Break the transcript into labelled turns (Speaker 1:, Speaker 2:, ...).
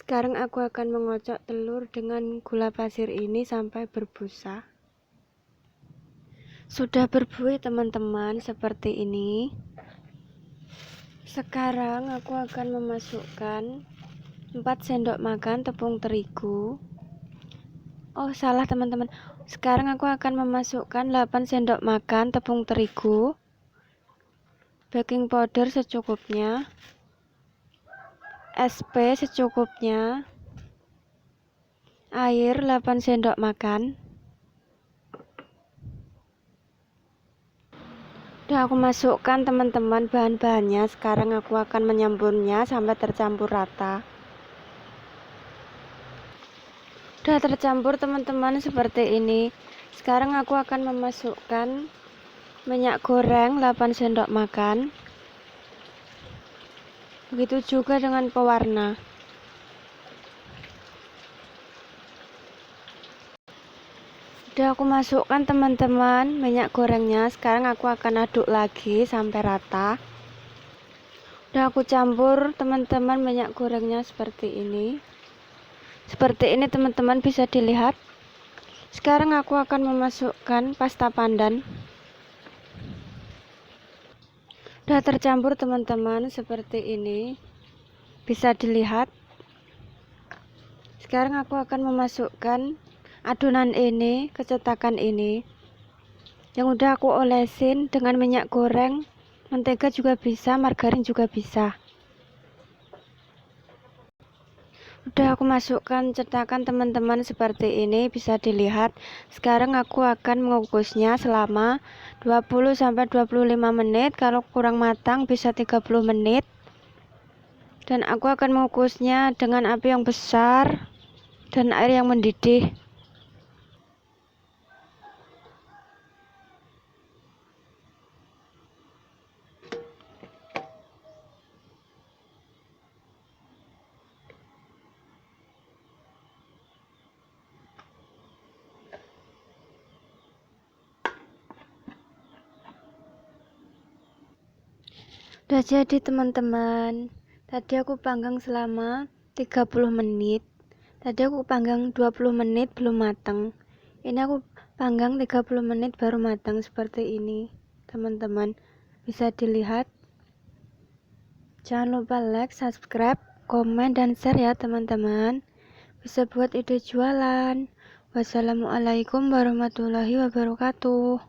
Speaker 1: Sekarang aku akan mengocok telur dengan gula pasir ini sampai berbusa. Sudah berbuih teman-teman, seperti ini. Sekarang aku akan memasukkan 4 sendok makan tepung terigu. Oh, salah teman-teman. Sekarang aku akan memasukkan 8 sendok makan tepung terigu, baking powder secukupnya, SP secukupnya, air 8 sendok makan. Udah aku masukkan teman-teman bahan-bahannya. Sekarang aku akan menyampurnya sampai tercampur rata. Udah tercampur teman-teman seperti ini. Sekarang aku akan memasukkan minyak goreng 8 sendok makan. Begitu juga dengan pewarna. Udah aku masukkan teman-teman minyak gorengnya. Sekarang aku akan aduk lagi sampai rata. Udah aku campur teman-teman minyak gorengnya seperti ini. Seperti ini teman-teman bisa dilihat. Sekarang aku akan memasukkan pasta pandan. Udah tercampur teman-teman seperti ini. Bisa dilihat. Sekarang aku akan memasukkan adonan ini ke cetakan ini. Yang udah aku olesin dengan minyak goreng, mentega juga bisa, margarin juga bisa. Udah aku masukkan cetakan teman-teman seperti ini, bisa dilihat. Sekarang aku akan mengukusnya selama 20-25 menit. Kalau kurang matang bisa 30 menit. Dan aku akan mengukusnya dengan api yang besar dan air yang mendidih. Udah jadi teman-teman. Tadi aku panggang selama 30 menit. Tadi aku panggang 20 menit belum matang. Ini aku panggang 30 menit baru matang seperti ini. Teman-teman bisa dilihat. Jangan lupa like, subscribe, komen, dan share ya teman-teman. Bisa buat ide jualan. Wassalamualaikum warahmatullahi wabarakatuh.